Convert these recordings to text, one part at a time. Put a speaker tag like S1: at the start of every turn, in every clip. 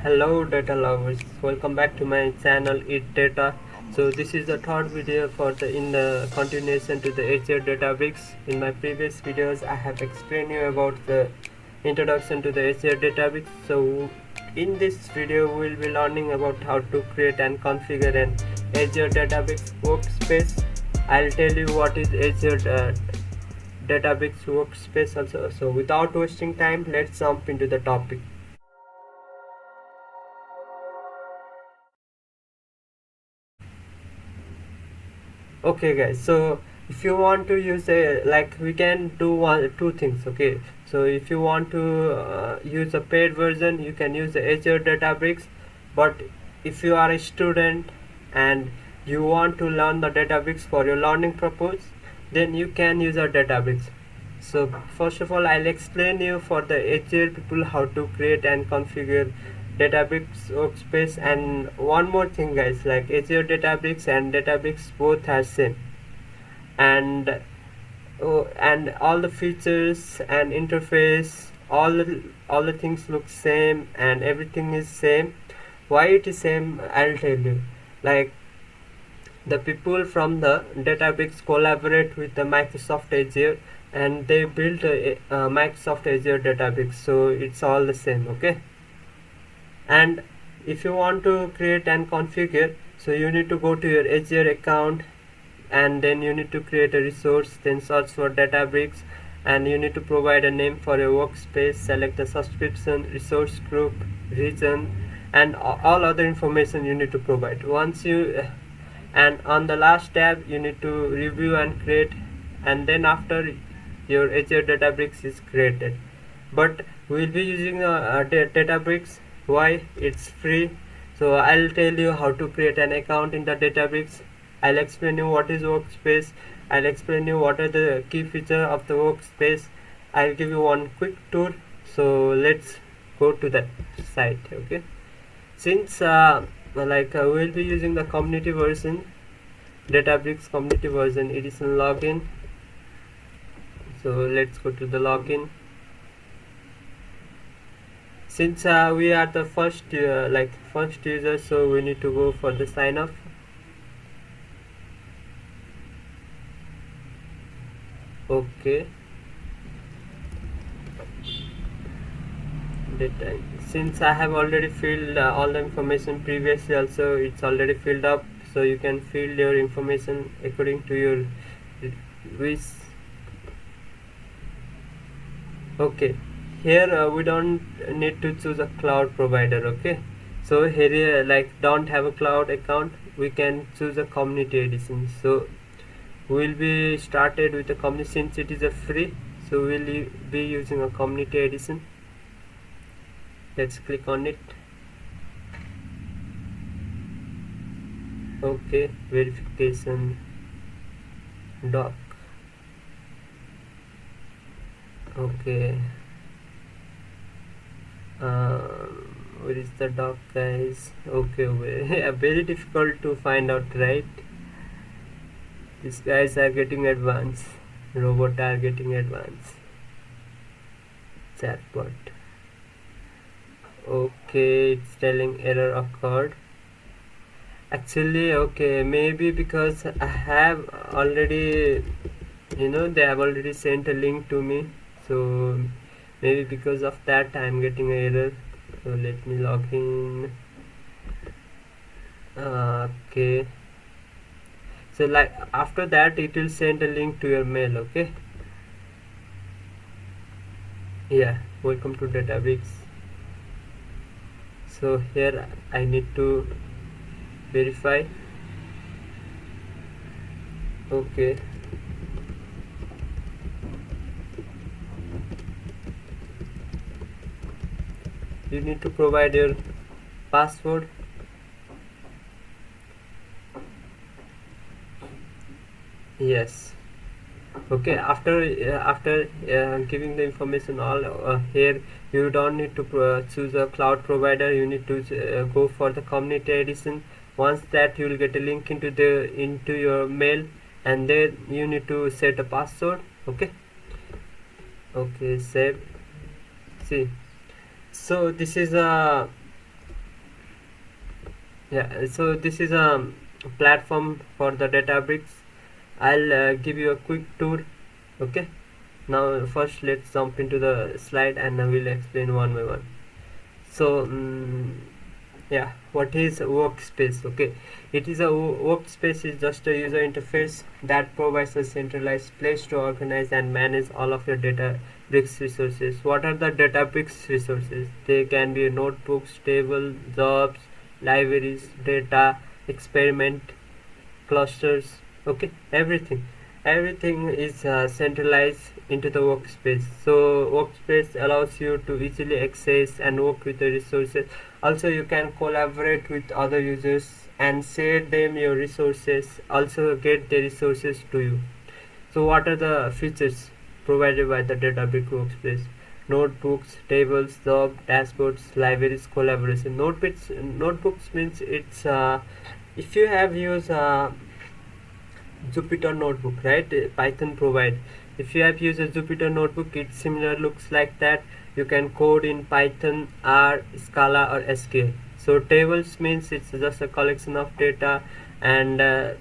S1: Hello data lovers, welcome back to my channel EatData. So this is the third video for the continuation to the Azure DATABRICKS. In my previous videos I have explained you about the introduction to the Azure DATABRICKS. So in this video we will be learning about how to create and configure an Azure DATABRICKS workspace. I'll tell you what is Azure DATABRICKS workspace also. So without wasting time, let's jump into the topic. Okay guys, so if you want to use a, like, we can do two things. Okay, so if you want to use a paid version, you can use the Azure Databricks. But if you are a student and you want to learn the Databricks for your learning purpose, then you can use our Databricks. So first of all, I'll explain you for the Azure people how to create and configure Databricks workspace. And one more thing guys, like Azure Databricks and Databricks both are same, and and all the features and interface, all the things look same and everything is same. Why it is same, I'll tell you. Like, the people from the Databricks collaborate with the Microsoft Azure and they built a Microsoft Azure Databricks, so it's all the same. Okay, and if you want to create and configure, so you need to go to your Azure account and then you need to create a resource, then search for Databricks, and you need to provide a name for your workspace, select the subscription, resource group, region, and all other information you need to provide. Once you and on the last tab you need to review and create, and then after your Azure Databricks is created. But we'll be using Databricks. Why? It's free. So I'll tell you how to create an account in the Databricks. I'll explain you what is workspace. I'll explain you what are the key features of the workspace. I'll give you one quick tour. So let's go to that site. Okay, since we'll be using the community version, Databricks community version edition login. So let's go to the login. Since we are the first user, so we need to go for the sign up. Okay, since I have already filled all the information previously, also it's already filled up, so you can fill your information according to your wish. Okay, here we don't need to choose a cloud provider. Okay, so here don't have a cloud account, we can choose a community edition. So we'll be started with a community, since it is a free, so we'll be using a community edition. Let's click on it. Okay, verification doc. Okay, where is the doc guys? Okay, very difficult to find out, right? These guys are getting advanced, robot are getting advanced. Chatbot. Okay, it's telling error occurred. Actually, okay, maybe because I have already, they have already sent a link to me, so maybe because of that I'm getting an error. So let me log in. Okay, so like after that it will send a link to your mail. Okay, yeah, welcome to Databricks. So here I need to verify. Okay, you need to provide your password. Yes. Okay, after giving the information all here, you don't need to choose a cloud provider, you need to go for the community edition. Once that, you will get a link into your mail, and then you need to set a password. Okay, save. See, so this is a Yeah, so this is a platform for the Databricks. I'll give you a quick tour. Okay, now first let's jump into the slide and I will explain one by one. So yeah, what is workspace? Okay, it is a workspace is just a user interface that provides a centralized place to organize and manage all of your Databricks resources. What are the Databricks resources? They can be notebooks, table, jobs, libraries, data, experiment, clusters. Okay, everything is centralized into the workspace. So workspace allows you to easily access and work with the resources. Also you can collaborate with other users and share them your resources, also get the resources to you. So what are the features provided by the Databricks workspace? Notebooks, tables, job, dashboards, libraries, collaboration. Notebooks means it's if you have used Jupyter notebook, right? Python provide. If you have used a Jupyter notebook, it similar looks like that. You can code in Python, R, Scala or SQL. So tables means it's just a collection of data, and the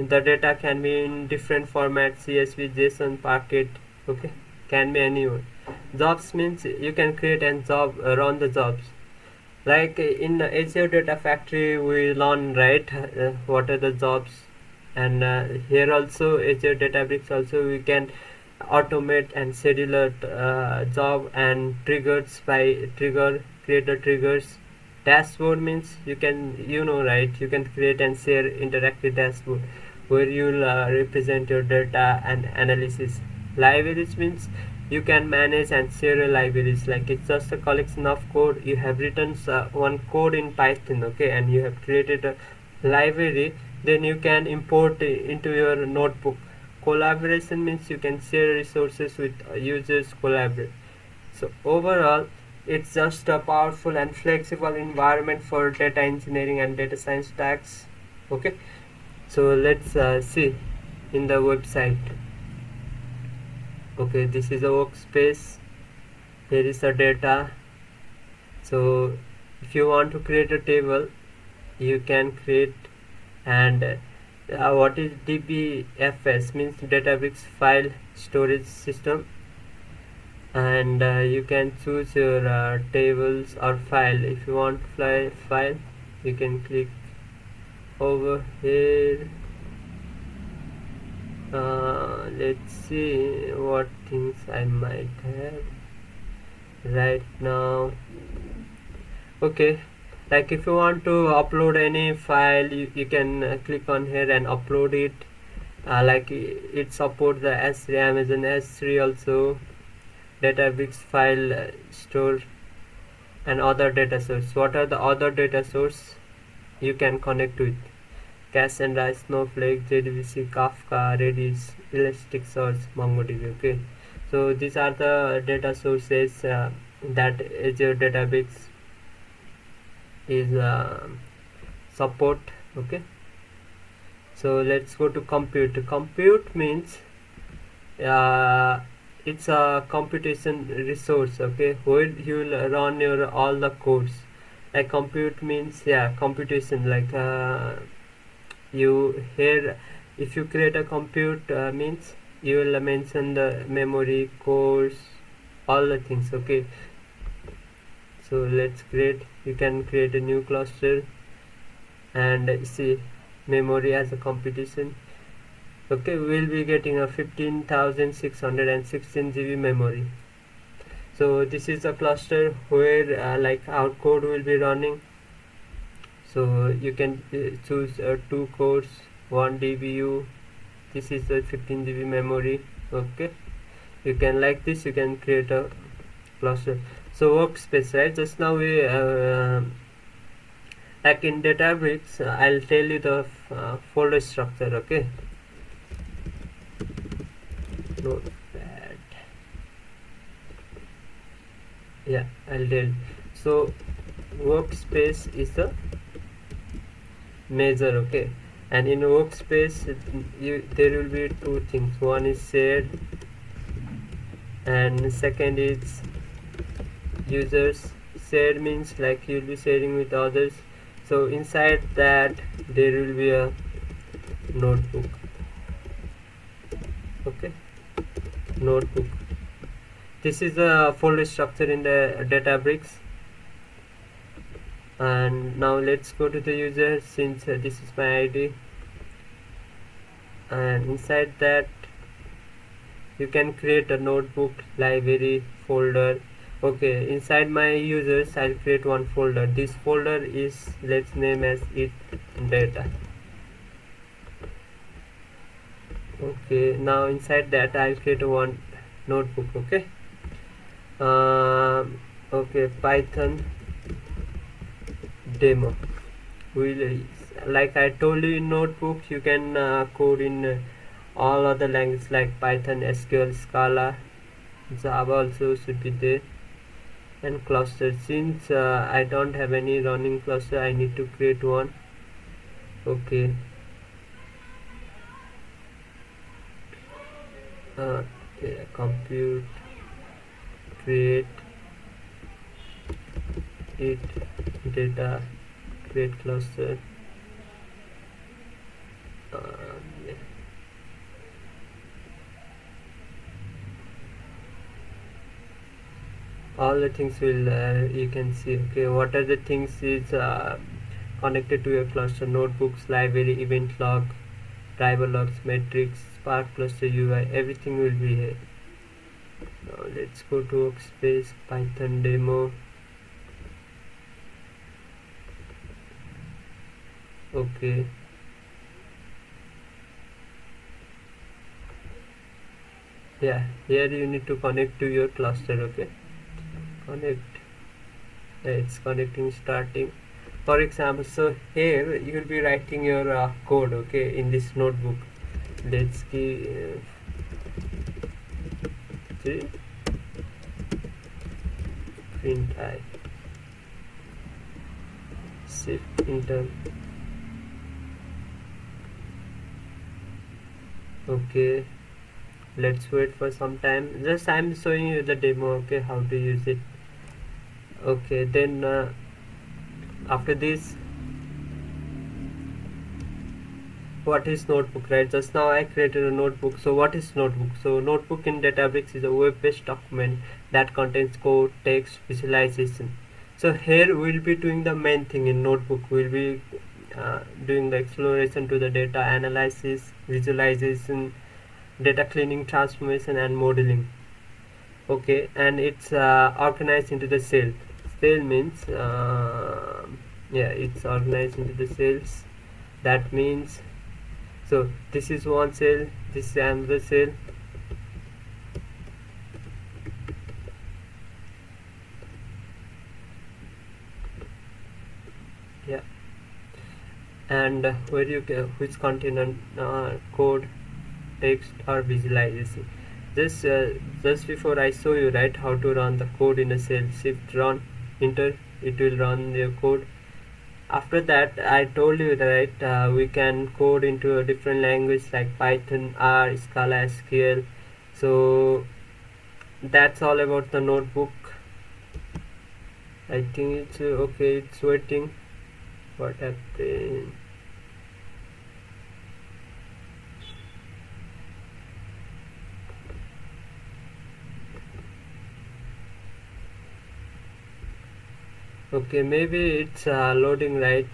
S1: data can be in different formats: CSV, JSON, Parquet. Okay, can be anyone. Jobs means you can create and run the jobs. Like in Azure Data Factory, we learn, right, what are the jobs, and here also Azure Databricks also we can automate and schedule a job and triggers by trigger create the triggers. Dashboard means you can, right, you can create and share interactive dashboard where you'll represent your data and analysis. Libraries means you can manage and share your libraries, like it's just a collection of code. You have written one code in Python, okay, and you have created a library, then you can import into your notebook. Collaboration means you can share resources with users, collaborate. So overall it's just a powerful and flexible environment for data engineering and data science tasks. Okay, so let's see in the website. Okay, this is a workspace. Here is the data. So if you want to create a table, you can create. And what is DBFS means Databricks file storage system, and you can choose your tables or file. If you want file, you can click over here. Let's see what things I might have right now. Okay, like if you want to upload any file, you can click on here and upload it. Like it supports the S3, Amazon S3 also, Databricks file store and other data source. What are the other data source you can connect with? Cassandra, Snowflake, JDBC, Kafka, Redis, Elasticsearch, MongoDB. Okay, so these are the data sources that Azure Database is support. Okay, so let's go to compute. Compute means it's a computation resource, okay, where you will run your all the codes. Like compute means, yeah, computation, like you here if you create a compute means you will mention the memory, cores, all the things. Okay, so let's create, you can create a new cluster and see memory as a computation. Okay, we'll be getting a 15,616 GB memory. So this is a cluster where like our code will be running. So you can choose 2 cores, 1 DBU. This is the 15 GB memory. Okay, you can, like this, you can create a cluster. So workspace, right? Just now we like in Databricks, I'll tell you the folder structure. Okay, notepad, yeah, I'll tell you. So workspace is the measure, okay, and in workspace there will be 2 things. One is shared and second is users. Shared means like you'll be sharing with others. So inside that there will be a notebook. Okay, notebook. This is a folder structure in the Databricks. And now let's go to the user, since this is my ID, and inside that you can create a notebook, library, folder. Okay, inside my users I'll create one folder. This folder is, let's name as EatData. Okay, now inside that I'll create one notebook. Okay, okay, Python demo. Will, like I told you, in notebook you can code in all other languages like Python, SQL, Scala, Java also should be there, and cluster. Since I don't have any running cluster, I need to create one. Okay, yeah, compute, create it data, create cluster. Yeah. All the things will you can see. Okay, what are the things is connected to your cluster: notebooks, library, event log, driver logs, metrics, Spark cluster UI, everything will be here. Now let's go to workspace, Python demo. Okay, yeah, here you need to connect to your cluster. Okay, connect. Yeah, it's connecting, starting. For example, so here you will be writing your code. Okay, in this notebook. Let's give 3 print I shift enter. Okay, let's wait for some time. Just I'm showing you the demo. Okay, how to use it. Okay, then after this, what is notebook, right? Just now I created a notebook. So what is notebook? So notebook in Databricks is a web-based document that contains code, text, visualization. So here we'll be doing the main thing in notebook. We'll be doing the exploration to the data, analysis, visualization, data cleaning, transformation, and modeling. Okay, and it's organized into the cell. Cell means yeah, it's organized into the cells. That means, so this is one cell, this is another cell. Yeah, and where you can, which contain code, text, or visualization. Just before I show you, right, how to run the code in a cell, shift run, enter, it will run your code. After that, I told you, right, we can code into a different language like Python, R, Scala, SQL. So that's all about the notebook. I think it's okay, it's waiting. What happened? Okay, maybe it's loading, right,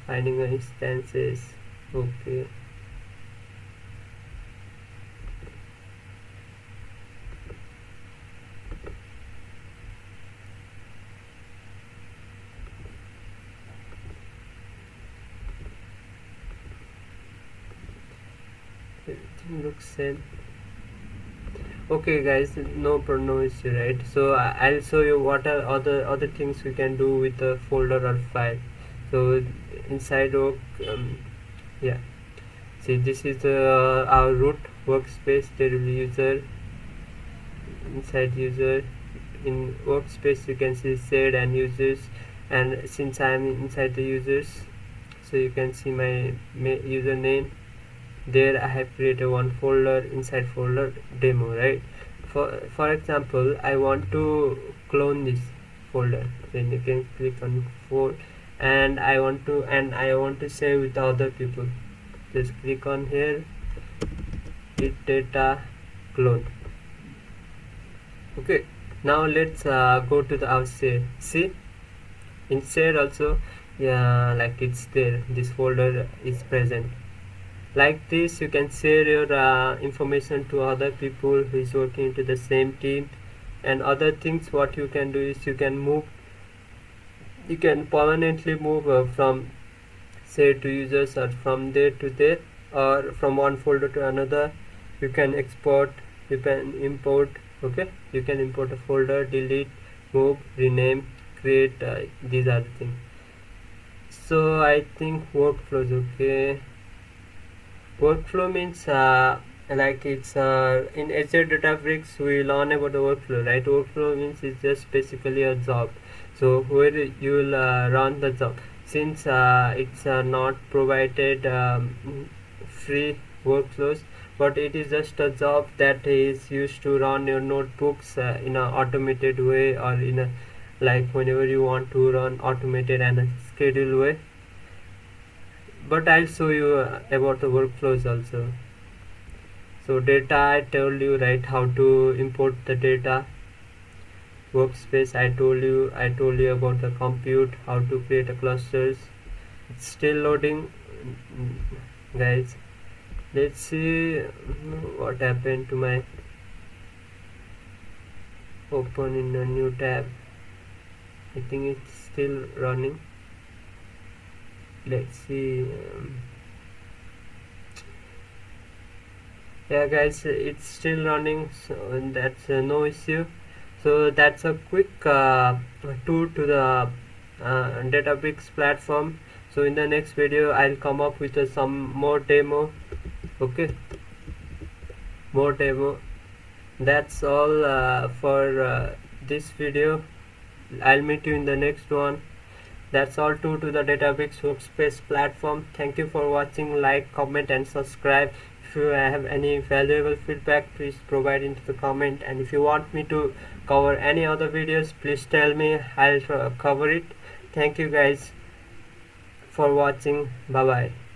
S1: finding instances. Okay, everything looks same. Okay guys, no issue, right? So I'll show you what are other things we can do with a folder or file. So inside yeah, see, this is our root workspace. There will be user. Inside user, in workspace you can see shared and users, and since I am inside the users, so you can see my username. There I have created one folder, inside folder demo, right? For example, I want to clone this folder, then you can click on and I want to share with other people. Just click on here, EatData clone. Okay, now let's go to the our share. See, in share also, yeah, like it's there, this folder is present. Like this you can share your information to other people who is working into the same team. And other things what you can do is you can permanently move from share to users, or from there to there, or from one folder to another. You can export, you can import. Okay, you can import a folder, delete, move, rename, create. These are the things. So I think workflows. Okay, workflow means like it's in Azure DataBricks we learn about the workflow, right? Workflow means it's just basically a job, so where you will run the job. Since it's not provided free workflows, but it is just a job that is used to run your notebooks in an automated way, or in a, like whenever you want to run automated and a scheduled way. But I'll show you about the workflows also. So data, I told you, right, how to import the data. Workspace, I told you about the compute, how to create a clusters. It's still loading, guys. Let's see what happened to my open in a new tab. I think it's still running. Let's see. Yeah guys, it's still running, so that's no issue. So that's a quick tour to the Databricks platform. So in the next video I'll come up with some more demo. Okay, more demo. That's all for this video. I'll meet you in the next one. That's all to the Databricks workspace platform. Thank you for watching. Like, comment and subscribe. If you have any valuable feedback, please provide into the comment, and if you want me to cover any other videos, please tell me. I'll cover it. Thank you guys for watching. Bye bye.